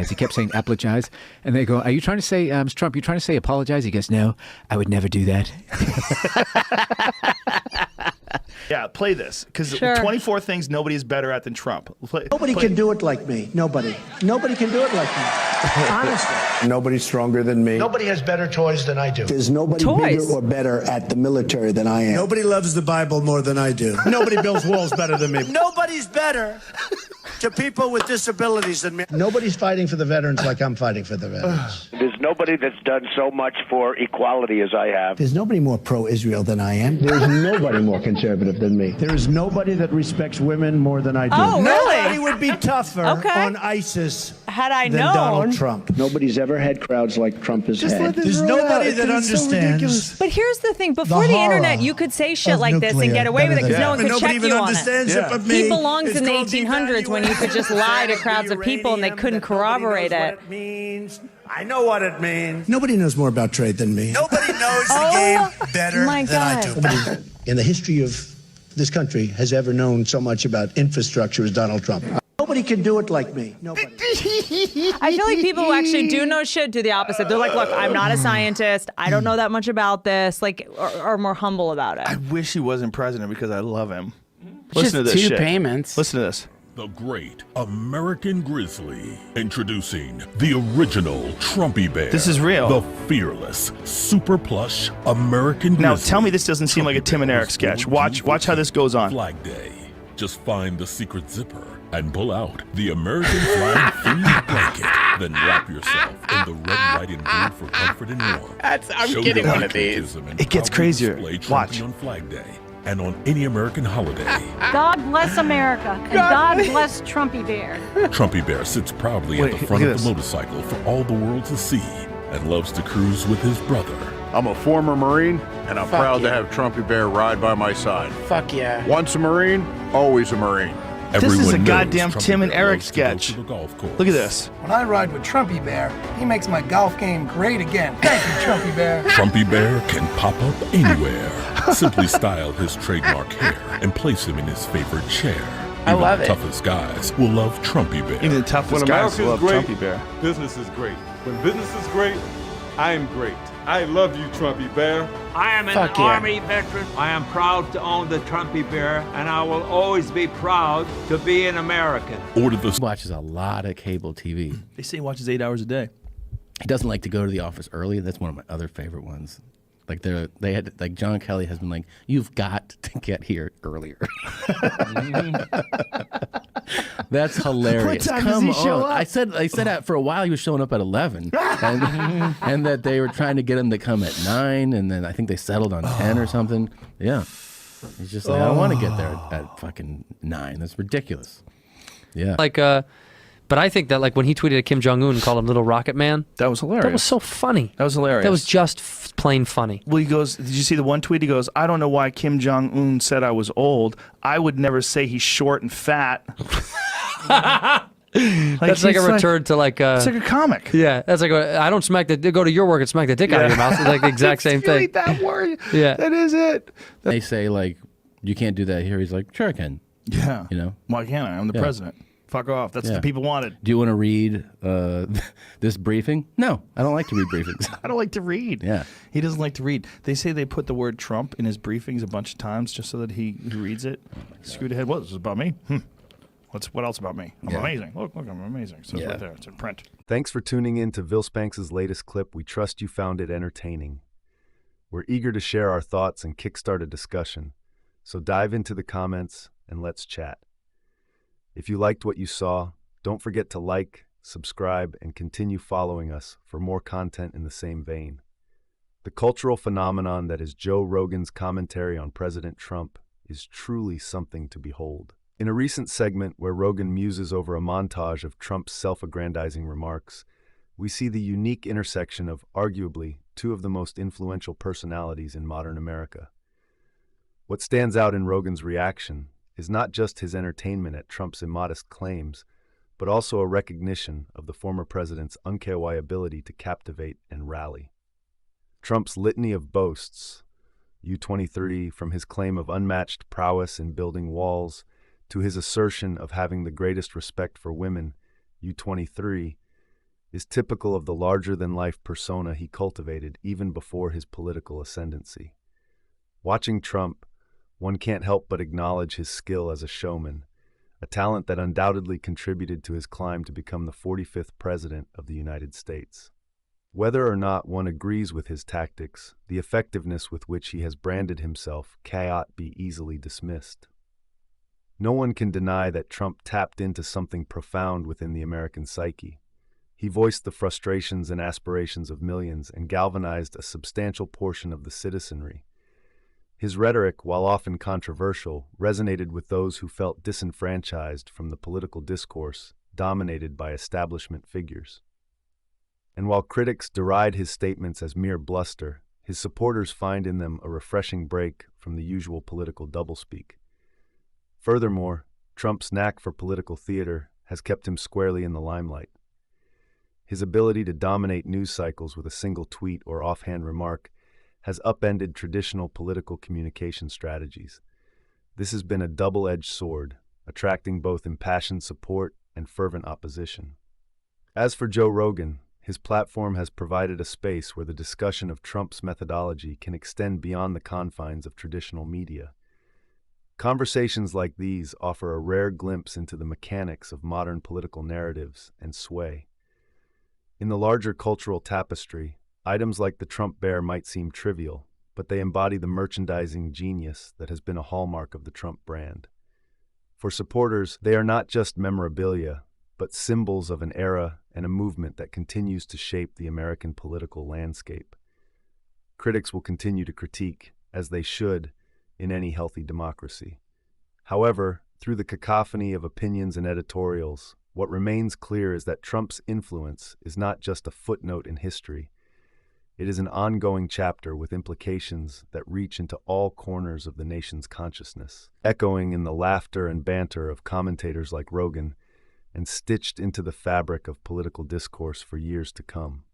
apologize. He kept saying apologize. And they go, are you trying to say, Trump, you trying to say apologize? He goes, no, I would never do that. Yeah, play this. Because 24 things nobody's better at than Trump. Nobody can do it like me. Nobody. Nobody can do it like me. Honestly. Nobody's stronger than me. Nobody has better toys than I do. There's nobody bigger or better at the military than I am. Nobody loves the Bible more than I do. Nobody builds walls better than me. Nobody's better to people with disabilities than me. Nobody's fighting for the veterans like I'm fighting for the veterans. There's nobody that's done so much for equality as I have. There's nobody more pro-Israel than I am. There's nobody more conservative than me. There is nobody that respects women more than I do. Oh, really? Nobody would be tougher on ISIS than Donald Trump. Nobody's ever had crowds like Trump has had. There's nobody that understands. But here's the thing. Before the internet, you could say shit like this and get away with it because no one could check you on it. He belongs in the 1800s when you could just lie to crowds of people and they couldn't corroborate it. I know what it means. Nobody knows more about trade than me. Nobody knows the game better than I do. Nobody in the history of this country has ever known so much about infrastructure as Donald Trump. Nobody can do it like me. Nobody. I feel like people who actually do know shit do the opposite. They're like, look, I'm not a scientist. I don't know that much about this. Like, are more humble about it. I wish he wasn't president because I love him. Listen to this two shit. payments. Listen to this. The Great American Grizzly. Introducing the original Trumpy Bear. This is real. The fearless, super plush American Grizzly. Now tell me this doesn't seem like a Tim and Eric sketch. Watch how this goes on. Flag Day. Just find the secret zipper and pull out the American flag themed blanket. Then wrap yourself in the red, white, and blue for comfort and warmth. I'm getting one of these. It gets crazier. Watch. On Flag Day and on any American holiday. God bless America, and God bless Trumpy Bear. Trumpy Bear sits proudly at the front of the motorcycle for all the world to see and loves to cruise with his brother. I'm a former Marine, and I'm proud to have Trumpy Bear ride by my side. Fuck yeah. Once a Marine, always a Marine. This is a goddamn Tim and Eric sketch. Look at this. When I ride with Trumpy Bear, he makes my golf game great again. Thank you, Trumpy Bear. Trumpy Bear can pop up anywhere. Simply style his trademark hair and place him in his favorite chair. I love it. The toughest guys will love Trumpy Bear. Even the toughest guys love Trumpy Bear. Business is great. When business is great, I am great. I love you, Trumpy Bear. I am an Army veteran. I am proud to own the Trumpy Bear, and I will always be proud to be an American. He watches a lot of cable TV. They say he watches 8 hours a day. He doesn't like to go to the office early. That's one of my other favorite ones. Like John Kelly has been like, you've got to get here earlier. That's hilarious. What time does he show up? I said for a while he was showing up at 11, and that they were trying to get him to come at 9, and then I think they settled on 10 or something. Yeah, he's just like, I don't want to get there at fucking 9. That's ridiculous. Yeah, but I think that like when he tweeted at Kim Jong-un and called him Little Rocket Man, that was hilarious. That was so funny. That was hilarious. That was just plain funny. Well, he goes, did you see the one tweet? He goes, I don't know why Kim Jong-un said I was old. I would never say he's short and fat. That's like a return to like it's like a comic. Yeah, that's like I don't smack the go to your work and smack the dick out of your mouth. It's like the exact same thing. That word. Yeah, that is it. They say like, you can't do that here. He's like, sure I can. Yeah, you know, why can't I? I'm the president. Fuck off. That's what the people wanted. Do you want to read this briefing? No, I don't like to read briefings. I don't like to read. Yeah. He doesn't like to read. They say they put the word Trump in his briefings a bunch of times just so that he reads it. Screwed ahead. What? This is about me? What else about me? I'm amazing. Look, I'm amazing. So it's right there. It's in print. Thanks for tuning in to Vilspanks' latest clip. We trust you found it entertaining. We're eager to share our thoughts and kickstart a discussion. So dive into the comments and let's chat. If you liked what you saw, don't forget to like, subscribe, and continue following us for more content in the same vein. The cultural phenomenon that is Joe Rogan's commentary on President Trump is truly something to behold. In a recent segment where Rogan muses over a montage of Trump's self-aggrandizing remarks, we see the unique intersection of, arguably, two of the most influential personalities in modern America. What stands out in Rogan's reaction is not just his entertainment at Trump's immodest claims, but also a recognition of the former president's uncanny ability to captivate and rally. Trump's litany of boasts, U-23, from his claim of unmatched prowess in building walls to his assertion of having the greatest respect for women, U-23, is typical of the larger-than-life persona he cultivated even before his political ascendancy. Watching Trump, one can't help but acknowledge his skill as a showman, a talent that undoubtedly contributed to his climb to become the 45th president of the United States. Whether or not one agrees with his tactics, the effectiveness with which he has branded himself cannot be easily dismissed. No one can deny that Trump tapped into something profound within the American psyche. He voiced the frustrations and aspirations of millions and galvanized a substantial portion of the citizenry. His rhetoric, while often controversial, resonated with those who felt disenfranchised from the political discourse dominated by establishment figures. And while critics deride his statements as mere bluster, his supporters find in them a refreshing break from the usual political doublespeak. Furthermore, Trump's knack for political theater has kept him squarely in the limelight. His ability to dominate news cycles with a single tweet or offhand remark has upended traditional political communication strategies. This has been a double-edged sword, attracting both impassioned support and fervent opposition. As for Joe Rogan, his platform has provided a space where the discussion of Trump's methodology can extend beyond the confines of traditional media. Conversations like these offer a rare glimpse into the mechanics of modern political narratives and sway. In the larger cultural tapestry, items like the Trump Bear might seem trivial, but they embody the merchandising genius that has been a hallmark of the Trump brand. For supporters, they are not just memorabilia, but symbols of an era and a movement that continues to shape the American political landscape. Critics will continue to critique, as they should, in any healthy democracy. However, through the cacophony of opinions and editorials, what remains clear is that Trump's influence is not just a footnote in history. It is an ongoing chapter with implications that reach into all corners of the nation's consciousness, echoing in the laughter and banter of commentators like Rogan, and stitched into the fabric of political discourse for years to come.